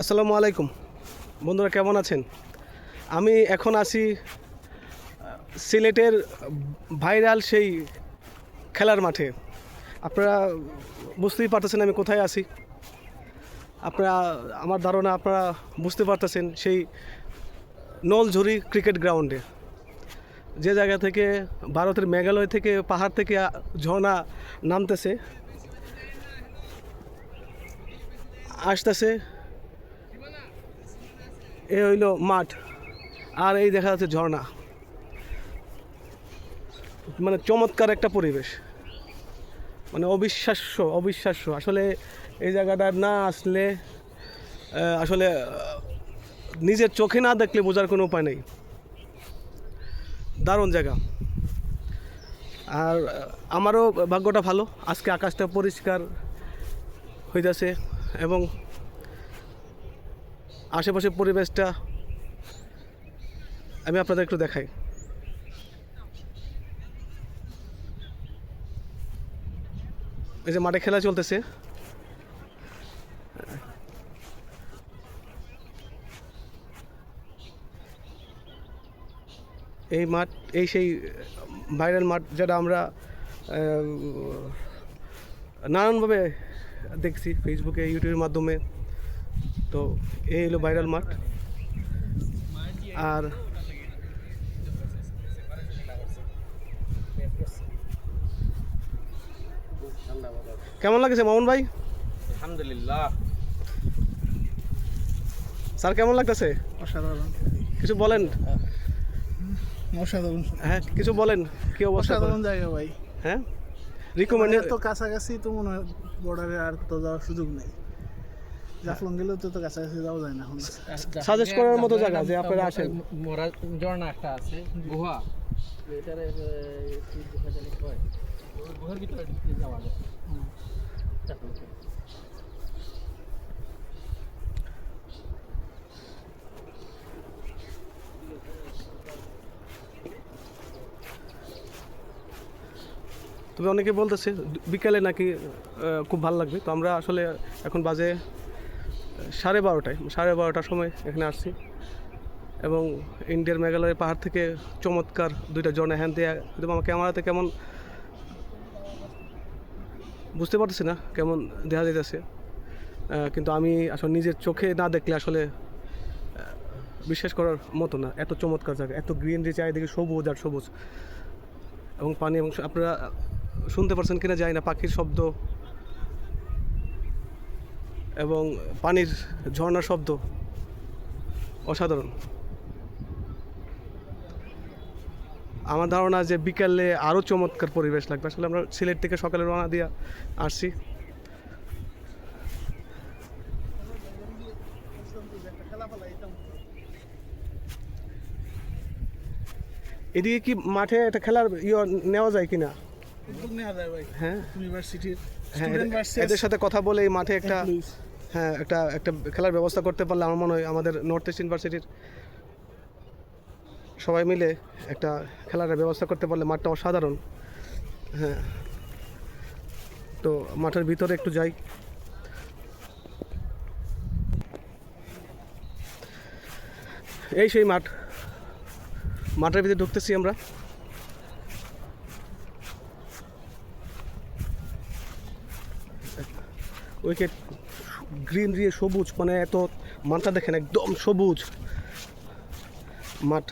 আসসালামু আলাইকুম বন্ধুরা, কেমন আছেন? আমি এখন আছি সিলেটের ভাইরাল সেই খেলার মাঠে। আপনারা বুঝতেই পারতেছেন আমি কোথায় আছি। আপনারা, আমার ধারণা আপনারা বুঝতে পারতেছেন, সেই নলঝুরি ক্রিকেট গ্রাউন্ডে, যে জায়গা থেকে ভারতের মেঘালয় থেকে পাহাড় থেকে ঝর্ণা নামতেছে, আসতেছে। এ হইল মাঠ, আর এই দেখা যাচ্ছে ঝর্ণা। মানে চমৎকার একটা পরিবেশ, মানে অবিশ্বাস্য অবিশ্বাস্য। আসলে এই জায়গাটা না আসলে আসলে নিজের চোখে না দেখলে বোঝার কোনো উপায় নেই। দারুণ জায়গা। আর আমারও ভাগ্যটা ভালো, আজকে আকাশটা পরিষ্কার হইতেছে এবং আশেপাশের পরিবেশটা আমি আপনাদের একটু দেখাই। এই যে মাঠে খেলা চলতেছে, এই মাঠ, এই সেই ভাইরাল মাঠ যেটা আমরা নানানভাবে দেখছি ফেসবুকে, ইউটিউবের মাধ্যমে। তো এই হলো ভাইরাল মাঠ। আর কেমন লাগছে মামুন ভাই? আলহামদুলিল্লাহ। স্যার কেমন লাগতেছে? অসাধারণ, কিছু বলেন। অসাধারণ, হ্যাঁ, কিছু বলেন, কি অবস্থা? অসাধারণ জায়গা ভাই। হ্যাঁ, রিকমেন্ড। তো কাছাকাছি তো মনে হয় বর্ডারে আর তো যাওয়ার সুযোগ নেই। জাফলং গেলেও তো কাছাকাছি যাওয়া যায় না এখন। সাজেস্ট করার মতো জায়গা যে আপনারা আসেন। মোরা ঝর্ণা একটা আছে, গুহা। এটারে কি গুহা জানি কয়, ওই গুহার ভিতরে ঢুকে যাওয়া যায়। তবে অনেকে বলতেছে বিকালে নাকি খুব ভালো লাগবে। তো আমরা আসলে এখন বাজে 12:30, 12:30টার সময় এখানে আসছি এবং ইন্ডিয়ার মেঘালয়ের পাহাড় থেকে চমৎকার দুইটা ঝর্ণা হ্যান্ড দিয়ে, একদম আমার ক্যামেরাতে কেমন বুঝতে পারতেছি না কেমন দেখা যাইতেছে, কিন্তু আমি আসলে নিজের চোখে না দেখলে আসলে বিশ্বাস করার মতো না। এত চমৎকার জায়গা, এত গ্রিনারি, চারিদিকে সবুজ আর সবুজ এবং পানি। এবং আপনারা শুনতে পারছেন কিনা জানি না, পাখির শব্দ এবং পানির ঝর্ণার শব্দ অসাধারণ। আমার ধারণা যে বিকালে আরও চমৎকার পরিবেশ লাগবে। আসলে আমরা সিলেট থেকে সকালে রওনা দিয়ে আসছি। এদিকে কি মাঠে একটা খেলার নেওয়া যায় কিনা? উদ্যোগ নেওয়া যায় ভাই। হ্যাঁ ইউনিভার্সিটির হ্যাঁ, স্টুডেন্ট ভার্সেস এদের সাথে কথা বলে এই মাঠে একটা, হ্যাঁ, একটা একটা খেলার ব্যবস্থা করতে পারলে আমার মনে হয় আমাদের নর্থ ইস্ট ইউনিভার্সিটির সবাই মিলে একটা খেলার ব্যবস্থা করতে পারলে মাঠটা অসাধারণ। হ্যাঁ, তো মাঠের ভিতরে একটু যাই। এই সেই মাঠ, মাঠের ভিতরে ঢুকতেছি আমরা। উইকেট গ্রিন দিয়ে সবুজ, মানে এত মাঠটা দেখেন একদম সবুজ মাঠ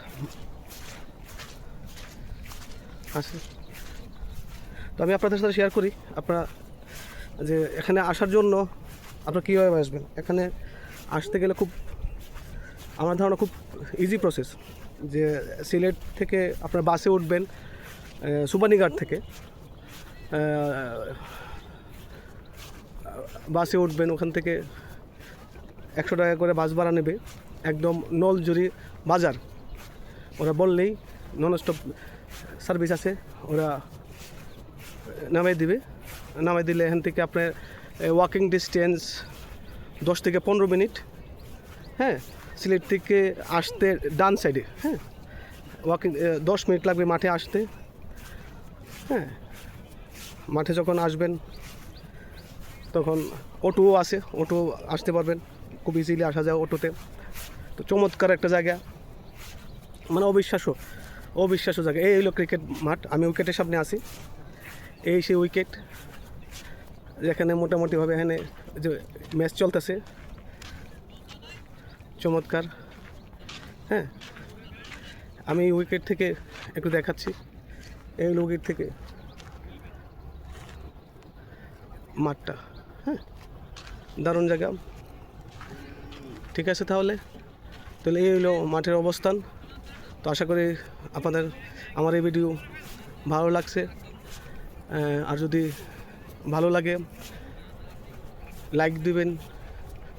আছে। তো আমি আপনাদের সাথে শেয়ার করি আপনারা যে এখানে আসার জন্য আপনারা কীভাবে আসবেন। এখানে আসতে গেলে খুব, আমার ধারণা খুব ইজি প্রসেস। যে সিলেট থেকে আপনার বাসে উঠবেন, সুবানীঘাট থেকে বাসে উঠবেন, ওখান থেকে 100 টাকা করে বাস ভাড়া নেবে, একদম নলঝুরি বাজার। ওরা বললেই নন স্টপ সার্ভিস আছে, ওরা নামাই দিবে। নামাই দিলে এখান থেকে আপনার ওয়াকিং ডিস্টেন্স 10 থেকে 15 মিনিট। হ্যাঁ, সিলেট থেকে আসতে ডান সাইডে, হ্যাঁ, ওয়াকিং 10 মিনিট লাগবে মাঠে আসতে। হ্যাঁ, মাঠে যখন আসবেন তখন অটোও আছে, অটো আসতে পারবেন। খুব ইজিলি আসা যায় অটোতে। তো চমৎকার একটা জায়গা, মানে অবিশ্বাস্য জায়গা। এই হলো ক্রিকেট মাঠ, আমি উইকেটের সামনে আছি, এই সেই উইকেট যেখানে মোটামুটিভাবে এখানে যে ম্যাচ চলতেছে, চমৎকার। হ্যাঁ, আমি উইকেট থেকে একটু দেখাচ্ছি, এই হলো উইকেট থেকে মাঠটা। হ্যাঁ, দারুণ জায়গা। ঠিক আছে, তাহলে এই হলো মাঠের অবস্থান। তো আশা করি আপনাদের আমার এই ভিডিও ভালো লাগছে। আর যদি ভালো লাগে লাইক দিবেন,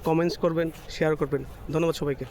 কমেন্টস করবেন, শেয়ার করবেন। ধন্যবাদ সবাইকে।